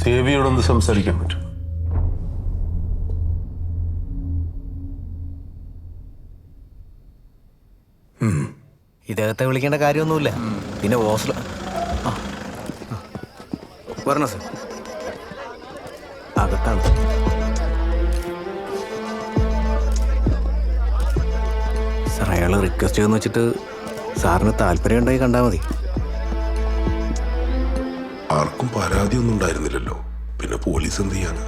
സേവിയോടൊന്ന് സംസാരിക്കാൻ പറ്റും? ഇദ്ദേഹത്തെ വിളിക്കേണ്ട കാര്യമൊന്നുമില്ല. പിന്നെ ഓസ്ലോ വരണോ സാർ? അകത്താണ്. സാർ, അയാൾ റിക്വസ്റ്റ് ചെയ്തെന്ന് വെച്ചിട്ട് സാറിന് താല്പര്യം ഉണ്ടായി കണ്ടാൽ മതി. ആർക്കും പരാതിയൊന്നും ഉണ്ടായിരുന്നില്ലല്ലോ, പിന്നെ പോലീസ് എന്ത് ചെയ്യാനാ?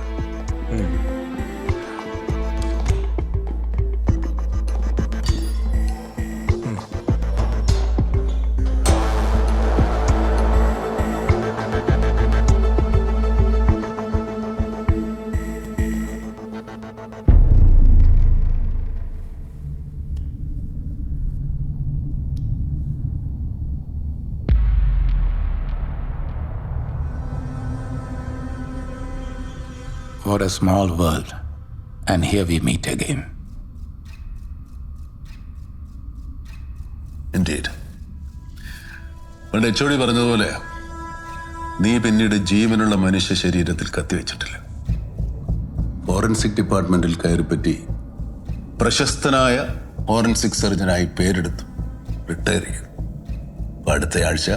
What a small world, and here we meet again. Indeed. പണ്ട് HOD പറഞ്ഞതുപോലെ നീ പിന്നീട് ജീവനുള്ള മനുഷ്യ ശരീരത്തിൽ കത്തിവെച്ചിട്ടില്ല. ഫോറൻസിക് ഡിപ്പാർട്ട്മെന്റിൽ കയറിപ്പറ്റി പ്രശസ്തനായ ഫോറൻസിക് സർജനായി പേരെടുത്തു റിട്ടയർ ചെയ്തു. അടുത്തയാഴ്ച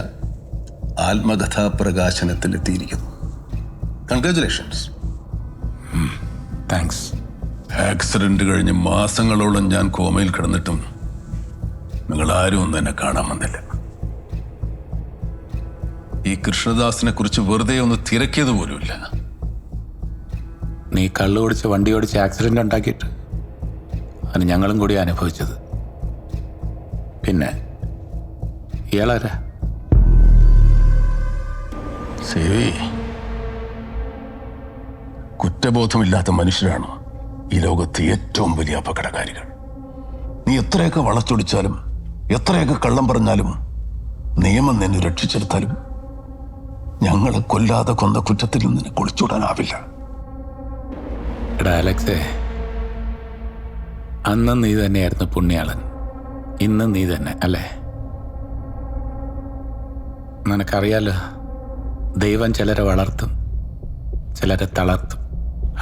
ആത്മകഥാ പ്രകാശനത്തിലെത്തിയിരിക്കുന്നു. കൺഗ്രാറ്റുലേഷൻസ്. Thanks. ആക്സിഡന്റ് കഴിഞ്ഞ് മാസങ്ങളോളം ഞാൻ കോമയിൽ കിടന്നിട്ടും നിങ്ങൾ ആരും ഒന്നും എന്നെ കാണാൻ വന്നില്ല. ഈ കൃഷ്ണദാസിനെ കുറിച്ച് വെറുതെ ഒന്ന് തിരക്കിയത് പോലുമില്ല. നീ കള്ളു ഓടിച്ച് വണ്ടി ഓടിച്ച് ആക്സിഡന്റ് ഉണ്ടാക്കിയിട്ട് അത് ഞങ്ങളും കൂടി അനുഭവിച്ചത്. പിന്നെ ഇയാളാരാ? സേവി, കുറ്റബോധമില്ലാത്ത മനുഷ്യരാണ് ഈ ലോകത്തെ ഏറ്റവും വലിയ അപകടകാരികൾ. നീ എത്രയൊക്കെ വളച്ചൊടിച്ചാലും എത്രയൊക്കെ കള്ളം പറഞ്ഞാലും നിയമം നിന്നെ രക്ഷിച്ചെടുത്താലും ഞങ്ങളെ കൊല്ലാതെ കൊന്ന കുറ്റത്തിൽ നിന്ന് കുളിച്ചൂടാനാവില്ല. എടാ അലക്സേ, അന്ന് നീ തന്നെയായിരുന്നു പുണ്യാളൻ, ഇന്ന് നീ തന്നെ അല്ലേ? നിനക്കറിയാലോ, ദൈവം ചിലരെ വളർത്തും, ചിലരെ തളർത്തും.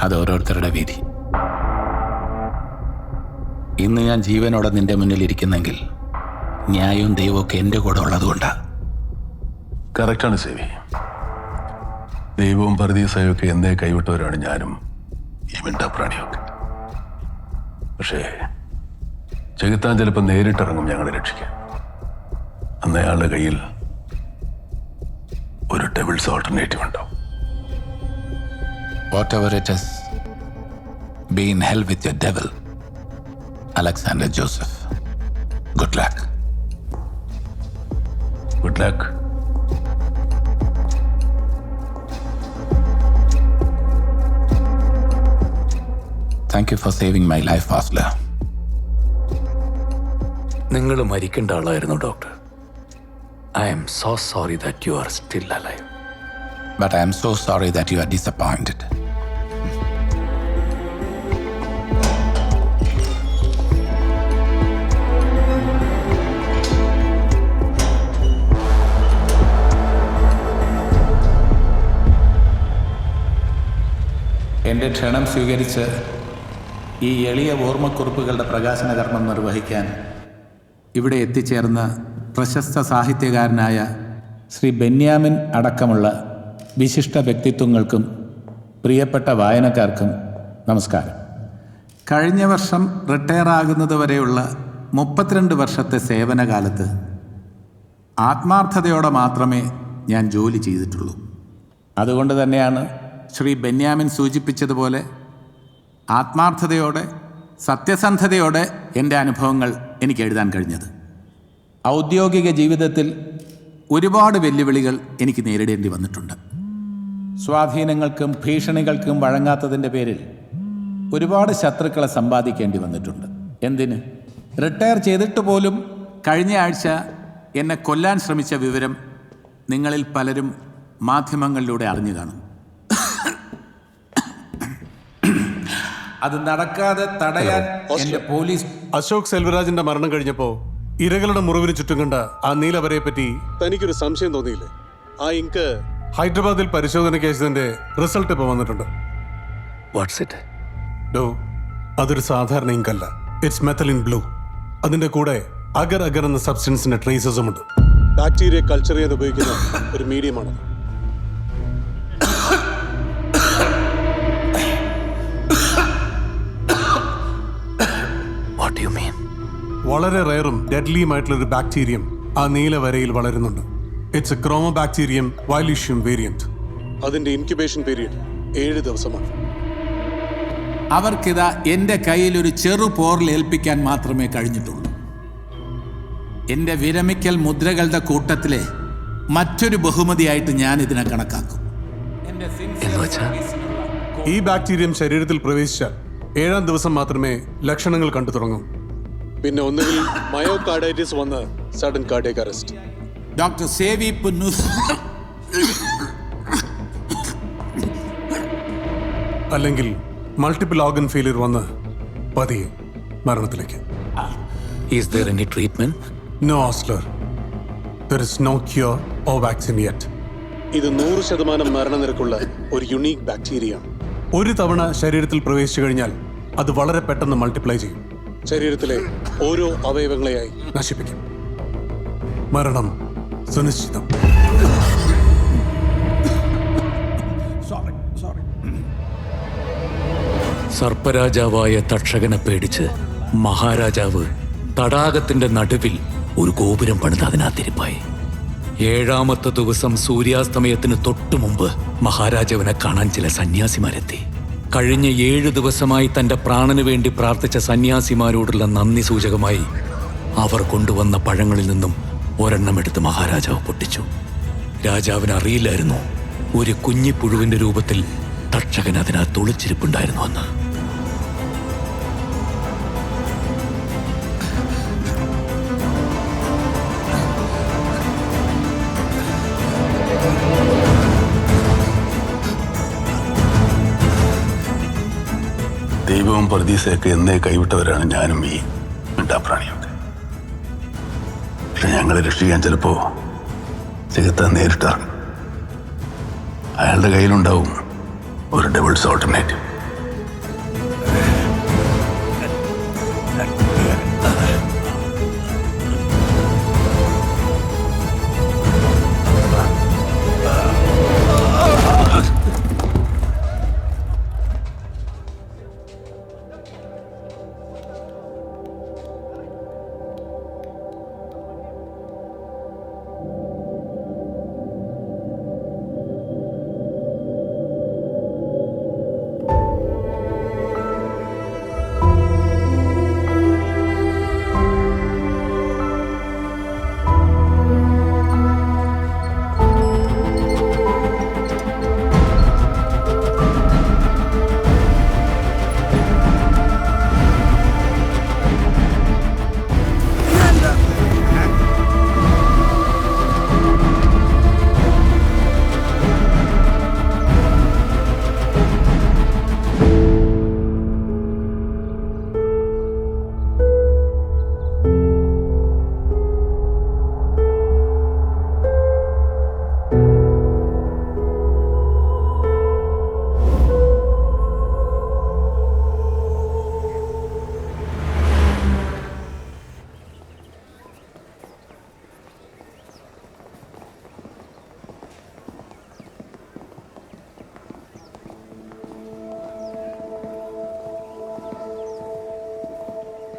അത് ഓരോരുത്തരുടെ വിധി. ഇന്ന് ഞാൻ ജീവനോടെ നിന്റെ മുന്നിൽ ഇരിക്കുന്നെങ്കിൽ ന്യായവും ദൈവമൊക്കെ എൻ്റെ കൂടെ ഉള്ളതുകൊണ്ടാണ്. കറക്റ്റാണ് സേവി. ദൈവവും പരദീസയൊക്കെ എന്നേ കൈവിട്ടവരാണ് ഞാനും ഈ മിണ്ടാപ്രാണിയൊക്കെ. പക്ഷേ ചെകുത്താൻ ചിലപ്പോൾ നേരിട്ടിറങ്ങും ഞങ്ങളെ രക്ഷിക്കാൻ. അന്നയാളുടെ കയ്യിൽ ഒരു ഡെവിൾസ് ഓൾട്ടർനേറ്റീവ് ഉണ്ടാവും. Whatever it is, be in hell with your devil. Alexander Joseph. Good luck. Good luck. Thank you for saving my life, Osler. നിങ്ങൾ മരിക്കേണ്ട ആളായിരുന്നു doctor. I am so sorry that you are still alive. But I am so sorry that you are disappointed. എൻ്റെ ക്ഷണം സ്വീകരിച്ച് ഈ എളിയ ഓർമ്മക്കുറിപ്പുകളുടെ പ്രകാശന കർമ്മം നിർവഹിക്കാൻ ഇവിടെ എത്തിച്ചേർന്ന പ്രശസ്ത സാഹിത്യകാരനായ ശ്രീ ബെന്യാമിൻ അടക്കമുള്ള വിശിഷ്ട വ്യക്തിത്വങ്ങൾക്കും പ്രിയപ്പെട്ട വായനക്കാർക്കും നമസ്കാരം. കഴിഞ്ഞ വർഷം റിട്ടയർ ആകുന്നതുവരെയുള്ള 32 വർഷത്തെ സേവനകാലത്ത് ആത്മാർത്ഥതയോടെ മാത്രമേ ഞാൻ ജോലി ചെയ്തിട്ടുള്ളൂ. അതുകൊണ്ട് തന്നെയാണ് ശ്രീ ബെന്യാമിൻ സൂചിപ്പിച്ചതുപോലെ ആത്മാർത്ഥതയോടെ സത്യസന്ധതയോടെ എൻ്റെ അനുഭവങ്ങൾ എനിക്ക് എഴുതാൻ കഴിഞ്ഞത്. ഔദ്യോഗിക ജീവിതത്തിൽ ഒരുപാട് വെല്ലുവിളികൾ എനിക്ക് നേരിടേണ്ടി വന്നിട്ടുണ്ട്. സ്വാധീനങ്ങൾക്കും ഭീഷണികൾക്കും വഴങ്ങാത്തതിൻ്റെ പേരിൽ ഒരുപാട് ശത്രുക്കളെ സമ്പാദിക്കേണ്ടി വന്നിട്ടുണ്ട്. എന്തിന്? റിട്ടയർ ചെയ്തിട്ട് പോലും കഴിഞ്ഞ ആഴ്ച എന്നെ കൊല്ലാൻ ശ്രമിച്ച വിവരം നിങ്ങളിൽ പലരും മാധ്യമങ്ങളിലൂടെ അറിഞ്ഞു കാണും. അത് നടക്കാതെ തടയാൻ എൻ്റെ പോലീസ് അശോക് സെൽവരാജിന്റെ മരണം കഴിഞ്ഞപ്പോ ഇരകളുടെ മുറിവിന് ചുറ്റും കണ്ട ആ നീലവരയെ പറ്റി തനിക്കൊരു സംശയം തോന്നിയില്ലേ? ആ ഇങ്ക് ഹൈദരാബാദിൽ പരിശോധനയ്ക്ക് അയച്ചതിന്റെ റിസൾട്ട് ഇപ്പോൾ വന്നിട്ടുണ്ട്. What's it? ഡോ, അതൊരു സാധാരണ ഇങ്കല്ല. It's methylene blue. അതിന്റെ കൂടെ അഗർ അഗർ എന്ന സബ്സ്റ്റൻസിന്റെ ട്രേസസും ഉണ്ട്. ബാക്ടീരിയ കൾച്ചർ ചെയ്യാൻ ഉപയോഗിക്കുന്ന ഒരു മീഡിയമാണ്. What you mean? വളരെ റയറും ഡെഡ്ലിയുമായിട്ടുള്ള ഒരു ബാക്ടീരിയം ആ നീല വരയിൽ വളരുന്നുണ്ട്. It's a chromobacterium violaceum variant. അതിന്റെ ഇൻക്യുബേഷൻ പീരീഡ് 7 ദിവസമാണ്. അവർക്കിതാ എൻ്റെ കയ്യിൽ ഒരു ചെറു പോറൽ ഏൽപ്പിക്കാൻ മാത്രമേ കഴിഞ്ഞിട്ടുള്ളൂ. എൻ്റെ വിരമിക്കൽ മുദ്രകളുടെ കൂട്ടത്തിലെ മറ്റൊരു ബഹുമതിയായിട്ട് ഞാൻ ഇതിനെ കണക്കാക്കും. ഈ ബാക്ടീരിയം ശരീരത്തിൽ പ്രവേശിച്ചാൽ 7-ാം ദിവസം മാത്രമേ ലക്ഷണങ്ങൾ കണ്ടു തുടങ്ങൂ. പിന്നെ ഒന്നുകിൽ മയോകാർഡൈറ്റിസ് വന്ന് സഡൻ കാർഡിയക് അറസ്റ്റ്. ഡോക്ടർ സേവി പുന്നു അല്ലെങ്കിൽ മൾട്ടിപ്പിൾ ഓർഗൻ ഫെയിലിയർ വന്ന് പതിയെ മരണത്തിലേക്ക്. Is there any treatment? No Ozler, there is no cure or vaccine yet. ഇത് 100% മരണനിരക്കുള്ള ഒരു യുണീക്ക് ബാക്ടീരിയ. ഒരു തവണ ശരീരത്തിൽ പ്രവേശിച്ചു കഴിഞ്ഞാൽ അത് വളരെ പെട്ടെന്ന് മൾട്ടിപ്ലൈ ചെയ്യും. ശരീരത്തിലെ ഓരോ അവയവങ്ങളെയായി നശിപ്പിക്കും. മരണം സുനിശ്ചിതം. സർപ്പരാജാവായ തക്ഷകനെ പേടിച്ച് മഹാരാജാവ് തടാകത്തിന്റെ നടുവിൽ ഒരു ഗോപുരം പണിത് അതിനകത്തിരിപ്പായി. 7ാമത്തെ ദിവസം സൂര്യാസ്തമയത്തിന് തൊട്ടു മുമ്പ് മഹാരാജാവിനെ കാണാൻ ചില സന്യാസിമാരെത്തി. കഴിഞ്ഞ 7 ദിവസമായി തന്റെ പ്രാണന് വേണ്ടി പ്രാർത്ഥിച്ച സന്യാസിമാരോടുള്ള നന്ദി സൂചകമായി അവർ കൊണ്ടുവന്ന പഴങ്ങളിൽ നിന്നും ഒരെണ്ണം എടുത്ത് മഹാരാജാവ് പൊട്ടിച്ചു. രാജാവിന് അറിയില്ലായിരുന്നു ഒരു കുഞ്ഞിപ്പുഴുവിന്റെ രൂപത്തിൽ തക്ഷകൻ അതിനകത്ത് ഒളിച്ചിരിപ്പുണ്ടായിരുന്നു എന്ന്. ദൈവവും പർദീസയൊക്കെ എന്നേ കൈവിട്ടവരാണ് ഞാനും ഈ മിണ്ടാപ്രാണിയൊക്കെ. പക്ഷെ ഞങ്ങളെ രക്ഷിക്കാൻ ചിലപ്പോ ചെകുത്താൻ നേരിട്ടിറങ്ങും. അയാളുടെ കയ്യിലുണ്ടാവും ഒരു doubles alternative.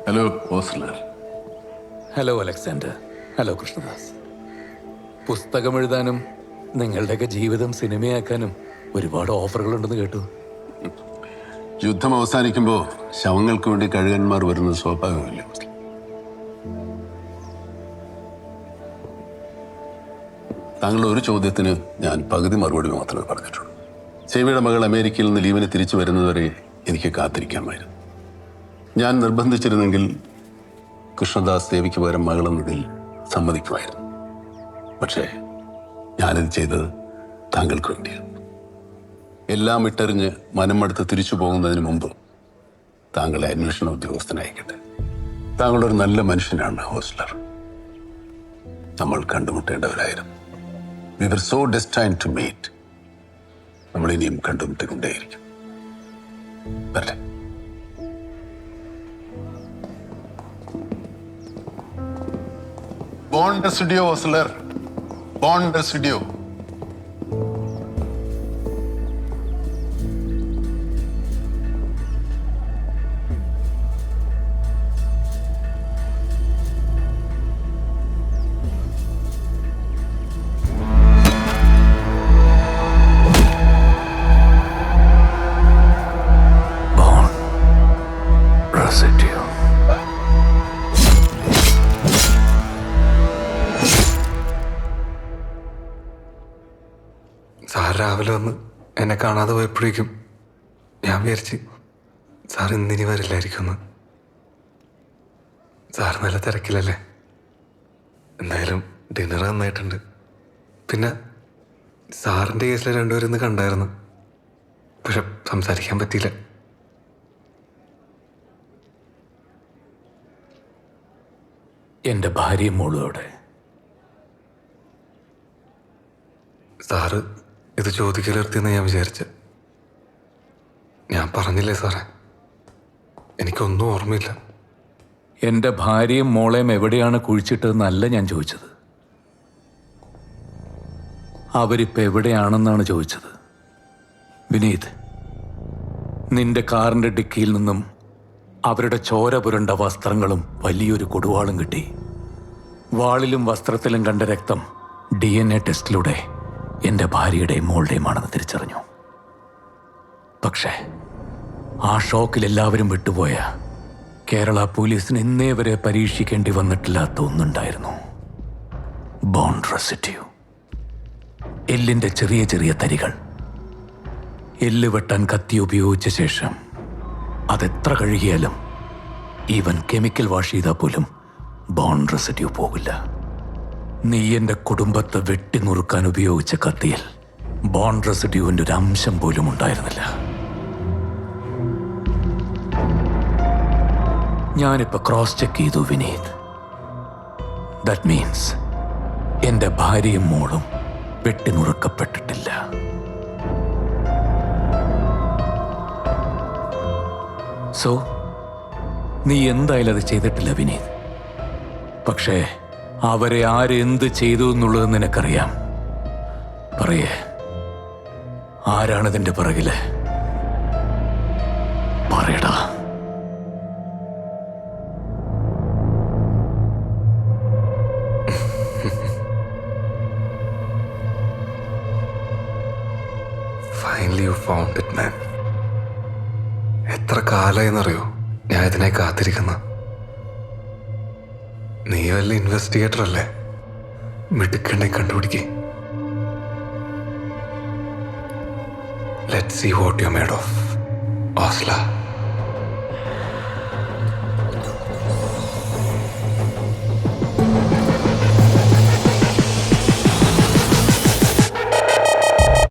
Hello Osler. Hello Alexander. Hello Krishnadas. പുസ്തകം എഴുതാനും നിങ്ങളുടെയൊക്കെ ജീവിതം സിനിമയാക്കാനും ഒരുപാട് ഓഫറുകളുണ്ടെന്ന് കേട്ടു. യുദ്ധം അവസാനിക്കുമ്പോൾ ശവങ്ങൾക്ക് വേണ്ടി കഴുകന്മാർ വരുന്നത് സ്വാഭാവികമല്ല. താങ്കളുടെ ഒരു ചോദ്യത്തിന് ഞാൻ പകുതി മറുപടി മാത്രമേ പറഞ്ഞിട്ടുള്ളൂ. സേവിയുടെ മകൾ അമേരിക്കയിൽ നിന്ന് ലീവിന് തിരിച്ചു വരുന്നതുവരെ എനിക്ക് കാത്തിരിക്കാമായിരുന്നു. ഞാൻ നിർബന്ധിച്ചിരുന്നെങ്കിൽ കൃഷ്ണദാസ് ദേവിക്ക് പകരം മകളെന്നതിൽ സമ്മതിക്കുമായിരുന്നു. പക്ഷേ ഞാനിത് ചെയ്തത് താങ്കൾക്ക് വേണ്ടിയാണ്. എല്ലാം ഇട്ടെറിഞ്ഞ് മനമെടുത്ത് തിരിച്ചു പോകുന്നതിന് മുമ്പ് താങ്കളെ അന്വേഷണ ഉദ്യോഗസ്ഥനായിക്കട്ടെ. താങ്കളൊരു നല്ല മനുഷ്യനാണ് ഓസ്ലർ. നമ്മൾ കണ്ടുമുട്ടേണ്ടവരായിരുന്നു. We were so destined to meet. നമ്മൾ ഇനിയും കണ്ടുമുട്ടിക്കൊണ്ടേയിരിക്കും. വരട്ടെ. Bond Studio, Osler. Bond Studio. Sir രാവിലെ വന്ന് എന്നെ കാണാതെ പോയപ്പോഴേക്കും ഞാൻ വിചാരിച്ച് സാർ ഇന്നിനി വരില്ലായിരിക്കും. സാർ നല്ല തിരക്കിലല്ലേ? എന്തായാലും ഡിന്നർ നന്നായിട്ടുണ്ട്. പിന്നെ സാറിൻ്റെ കേസിൽ രണ്ടുപേരും ഇന്ന് കണ്ടായിരുന്നു, പക്ഷെ സംസാരിക്കാൻ പറ്റിയില്ല. എൻ്റെ ഭാര്യയും മോളോടെ. സാറ് ഇത് ചോദിക്കലർത്തിയെന്ന് ഞാൻ വിചാരിച്ചു. ഞാൻ പറഞ്ഞില്ലേ സാറേ, എനിക്കൊന്നും ഓർമ്മയില്ല. എൻ്റെ ഭാര്യയും മോളെയും എവിടെയാണ് കുഴിച്ചിട്ടതെന്നല്ല ഞാൻ ചോദിച്ചത്. അവരിപ്പോൾ എവിടെയാണെന്നാണ് ചോദിച്ചത്. വിനീത്, നിന്റെ കാറിൻ്റെ ഡിക്കിയിൽ നിന്നും അവരുടെ ചോര പുരണ്ട വസ്ത്രങ്ങളും വലിയൊരു കൊടുവാളും കിട്ടി. വാളിലും വസ്ത്രത്തിലും കണ്ട രക്തം DNA ടെസ്റ്റിലൂടെ എൻ്റെ ഭാര്യയുടെയും മോളുടെയുമാണെന്ന് തിരിച്ചറിഞ്ഞു. പക്ഷേ ആ ഷോക്കിൽ എല്ലാവരും വിട്ടുപോയ കേരള പോലീസിന് ഇന്നേ വരെ പരീക്ഷിക്കേണ്ടി വന്നിട്ടില്ലാത്ത ഒന്നുണ്ടായിരുന്നു. Bond residue. എല്ലിൻ്റെ ചെറിയ ചെറിയ തരികൾ. എല്ല് വെട്ടാൻ കത്തി ഉപയോഗിച്ച ശേഷം അതെത്ര കഴുകിയാലും, ഈവൻ കെമിക്കൽ വാഷ് ചെയ്താൽ പോലും ബോണ്ട് റെസിഡ്യൂ പോകില്ല. നീ എൻ്റെ കുടുംബത്തെ വെട്ടിനുറുക്കാൻ ഉപയോഗിച്ച കത്തിയിൽ ബോണ്ട് റെസിഡ്യൂവിൻ്റെ ഒരു അംശം പോലും ഉണ്ടായിരുന്നില്ല. ഞാനിപ്പോൾ ക്രോസ് ചെക്ക് ചെയ്തു വിനീത്. ദാറ്റ് മീൻസ് എൻ്റെ ഭാര്യയും മോളും വെട്ടിനുറുക്കപ്പെട്ടിട്ടില്ല. സോ നീ എന്തായാലും അത് ചെയ്തിട്ടില്ല വിനീത്. പക്ഷേ അവരെ ആരെന്ത് ചെയ്തു എന്നുള്ളത് നിനക്കറിയാം. പറയേ, ആരാണിതിൻ്റെ പിറകില്? പറയടാ. Finally you found it man. എത്ര കാലമായെന്നറിയോ ഞാൻ ഇതിനെ കാത്തിരിക്കുന്ന. നീ വല്ല ഇൻവെസ്റ്റിഗേറ്റർ അല്ലേ? മിടുക്കണ്ണെ കണ്ടുപിടിക്കേ. Let's see what you made of, ഓസ്ല.